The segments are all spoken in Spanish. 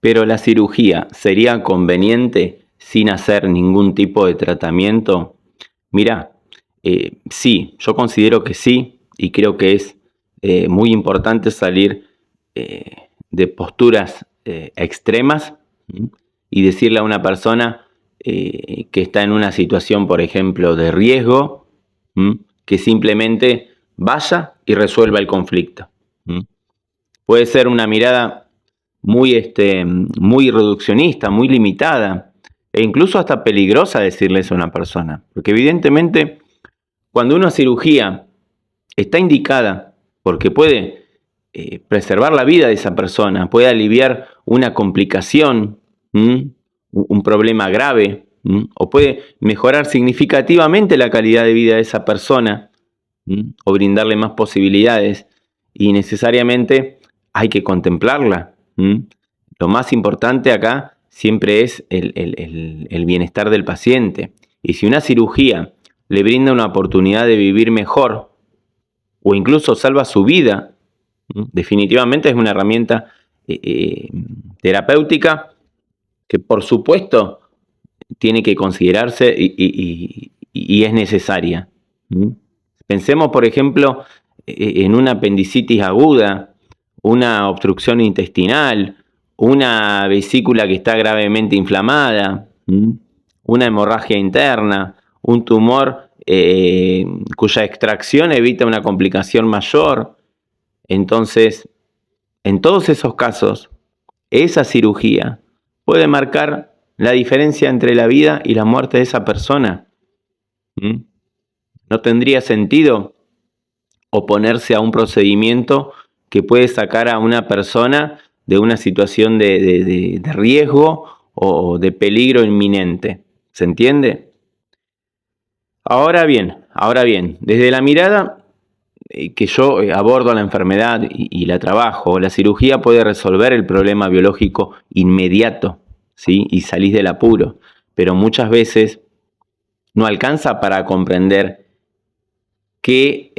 Pero la cirugía, ¿sería conveniente sin hacer ningún tipo de tratamiento? Mirá, sí, yo considero que sí, y creo que es muy importante salir de posturas extremas, ¿m? Y decirle a una persona que está en una situación, por ejemplo, de riesgo, ¿m? Que simplemente vaya y resuelva el conflicto. ¿M? Puede ser una mirada muy reduccionista, muy limitada, e incluso hasta peligrosa decirle eso a una persona. Porque evidentemente, cuando una cirugía está indicada porque puede preservar la vida de esa persona, puede aliviar una complicación, un problema grave, o puede mejorar significativamente la calidad de vida de esa persona, o brindarle más posibilidades, y necesariamente hay que contemplarla. Lo más importante acá siempre es el bienestar del paciente. Y si una cirugía le brinda una oportunidad de vivir mejor, o incluso salva su vida, definitivamente es una herramienta terapéutica que, por supuesto, tiene que considerarse y es necesaria. Pensemos, por ejemplo, en una apendicitis aguda, una obstrucción intestinal, una vesícula que está gravemente inflamada, una hemorragia interna, un tumor cuya extracción evita una complicación mayor. Entonces, en todos esos casos, esa cirugía puede marcar la diferencia entre la vida y la muerte de esa persona. No tendría sentido oponerse a un procedimiento que puede sacar a una persona de una situación de riesgo o de peligro inminente. ¿Se entiende? Ahora bien, desde la mirada que yo abordo la enfermedad y la trabajo, la cirugía puede resolver el problema biológico inmediato, ¿sí? Y salís del apuro, pero muchas veces no alcanza para comprender qué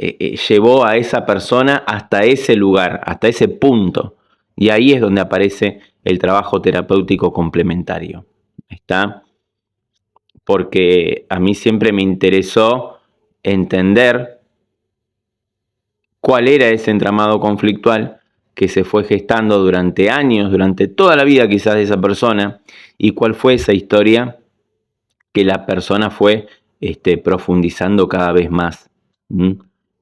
llevó a esa persona hasta ese lugar, hasta ese punto. Y ahí es donde aparece el trabajo terapéutico complementario. ¿Está? Porque a mí siempre me interesó entender cuál era ese entramado conflictual que se fue gestando durante años, durante toda la vida quizás de esa persona, y cuál fue esa historia que la persona fue profundizando cada vez más.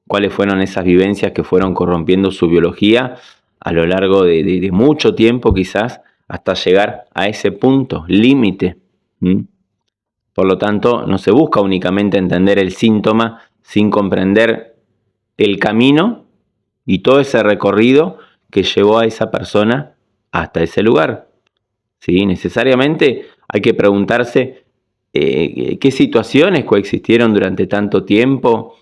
¿Cuáles fueron esas vivencias que fueron corrompiendo su biología a lo largo de mucho tiempo quizás hasta llegar a ese punto, límite? Por lo tanto, no se busca únicamente entender el síntoma sin comprender el camino y todo ese recorrido que llevó a esa persona hasta ese lugar. ¿Sí? Necesariamente hay que preguntarse qué situaciones coexistieron durante tanto tiempo,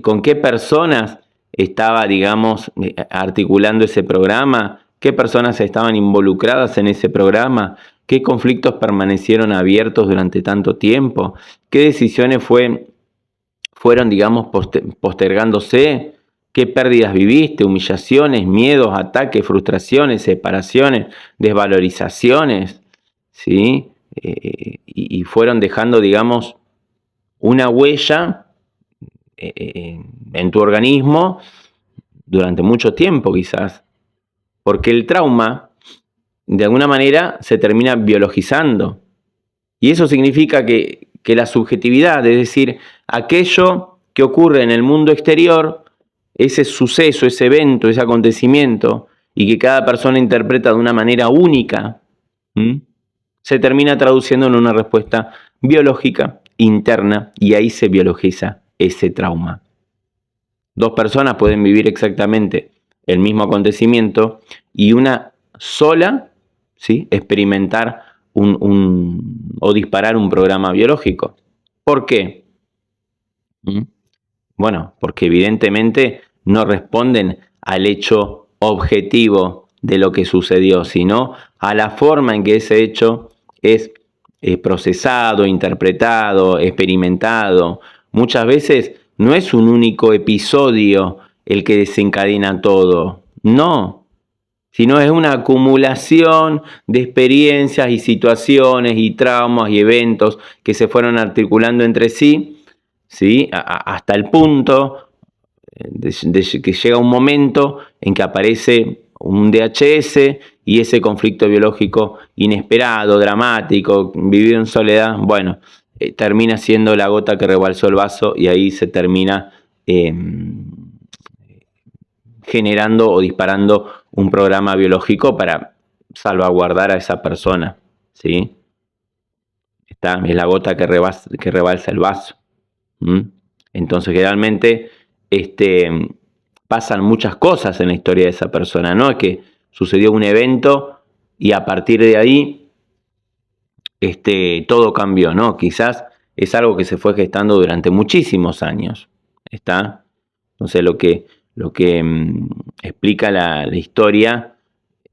con qué personas estaba, digamos, articulando ese programa, qué personas estaban involucradas en ese programa, qué conflictos permanecieron abiertos durante tanto tiempo, qué decisiones fueron, digamos, postergándose, qué pérdidas viviste, humillaciones, miedos, ataques, frustraciones, separaciones, desvalorizaciones, ¿sí? Y fueron dejando, digamos, una huella en tu organismo durante mucho tiempo quizás, porque el trauma de alguna manera se termina biologizando, y eso significa que la subjetividad, es decir, aquello que ocurre en el mundo exterior, ese suceso, ese evento, ese acontecimiento, y que cada persona interpreta de una manera única, se termina traduciendo en una respuesta biológica interna, y ahí se biologiza ese trauma. Dos personas pueden vivir exactamente el mismo acontecimiento y una sola, ¿sí?, experimentar o disparar un programa biológico. ¿Por qué? Bueno, porque evidentemente no responden al hecho objetivo de lo que sucedió, sino a la forma en que ese hecho es procesado, interpretado, experimentado. Muchas veces no es un único episodio el que desencadena todo. No. sino es una acumulación de experiencias y situaciones y traumas y eventos que se fueron articulando entre sí, ¿sí? Hasta el punto de que llega un momento en que aparece un DHS y ese conflicto biológico inesperado, dramático, vivido en soledad, bueno, termina siendo la gota que rebalsó el vaso y ahí se termina generando o disparando un programa biológico para salvaguardar a esa persona, ¿sí? Es la gota que rebalsa el vaso. Entonces, generalmente, pasan muchas cosas en la historia de esa persona, ¿no? Es que sucedió un evento y a partir de ahí, todo cambió, ¿no? Quizás es algo que se fue gestando durante muchísimos años, ¿está? Entonces, lo que explica la historia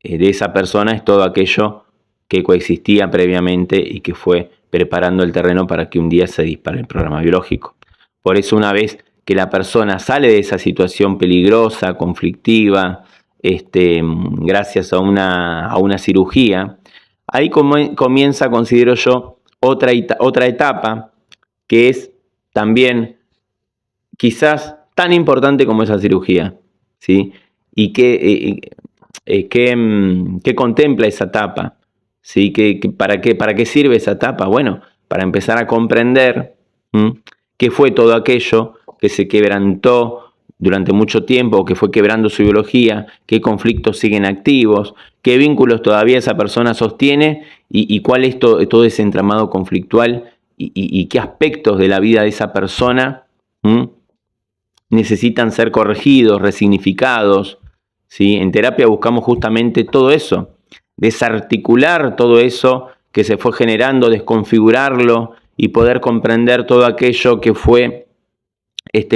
de esa persona es todo aquello que coexistía previamente y que fue preparando el terreno para que un día se dispare el programa biológico. Por eso, una vez que la persona sale de esa situación peligrosa, conflictiva, gracias a una cirugía, ahí comienza, considero yo, otra etapa que es también quizás tan importante como esa cirugía, ¿sí? Y ¿qué contempla esa etapa? ¿Sí? ¿Para qué sirve esa etapa? Bueno, para empezar a comprender qué fue todo aquello que se quebrantó durante mucho tiempo, que fue quebrando su biología, qué conflictos siguen activos, qué vínculos todavía esa persona sostiene y cuál es todo ese entramado conflictual y qué aspectos de la vida de esa persona necesitan ser corregidos, resignificados, ¿sí? En terapia buscamos justamente todo eso, desarticular todo eso que se fue generando, desconfigurarlo y poder comprender todo aquello que fue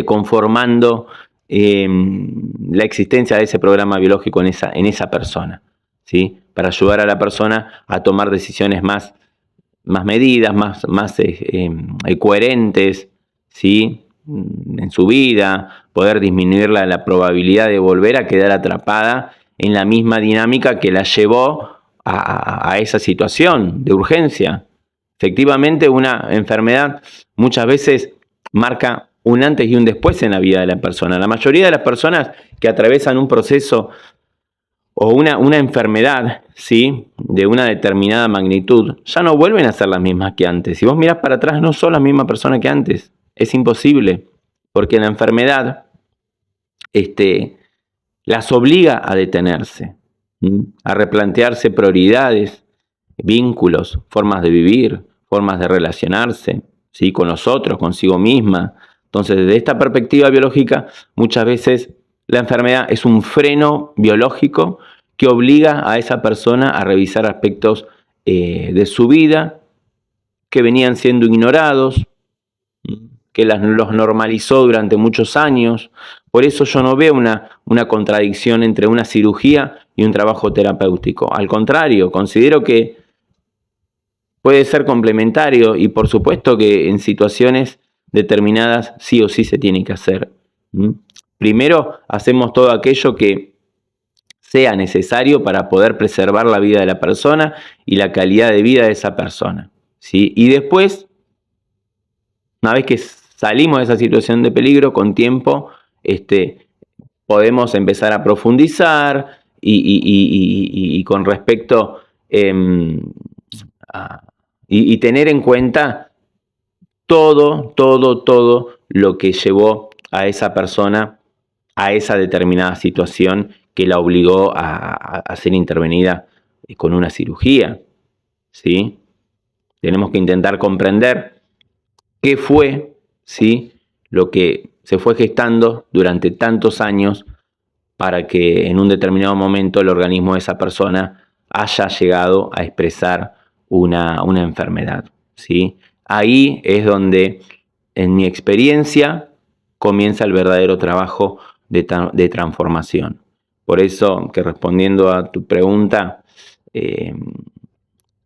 conformando la existencia de ese programa biológico en esa persona, ¿sí? Para ayudar a la persona a tomar decisiones más medidas, más coherentes, ¿sí? En su vida, poder disminuir la probabilidad de volver a quedar atrapada en la misma dinámica que la llevó a esa situación de urgencia. Efectivamente, una enfermedad muchas veces marca un antes y un después en la vida de la persona. La mayoría de las personas que atraviesan un proceso o una enfermedad, ¿sí? De una determinada magnitud, ya no vuelven a ser las mismas que antes. Si vos mirás para atrás, no son la misma persona que antes. Es imposible, porque la enfermedad las obliga a detenerse, a replantearse prioridades, vínculos, formas de vivir, formas de relacionarse, ¿sí? Con los otros, consigo misma. Entonces, desde esta perspectiva biológica, muchas veces la enfermedad es un freno biológico que obliga a esa persona a revisar aspectos de su vida que venían siendo ignorados, que los normalizó durante muchos años. Por eso yo no veo una contradicción entre una cirugía y un trabajo terapéutico. Al contrario, considero que puede ser complementario y por supuesto que en situaciones determinadas sí o sí se tiene que hacer. Primero hacemos todo aquello que sea necesario para poder preservar la vida de la persona y la calidad de vida de esa persona, ¿sí? Y después, una vez que salimos de esa situación de peligro, con tiempo, podemos empezar a profundizar y con respecto y tener en cuenta todo lo que llevó a esa persona a esa determinada situación que la obligó a ser intervenida con una cirugía, ¿sí? Tenemos que intentar comprender qué fue, ¿sí? Lo que se fue gestando durante tantos años para que en un determinado momento el organismo de esa persona haya llegado a expresar una enfermedad, ¿sí? Ahí es donde, en mi experiencia, comienza el verdadero trabajo de transformación. Por eso, que respondiendo a tu pregunta,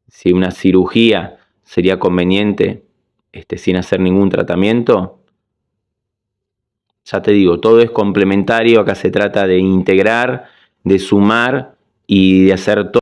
si una cirugía sería conveniente sin hacer ningún tratamiento, ya te digo, todo es complementario. Acá se trata de integrar, de sumar y de hacer todo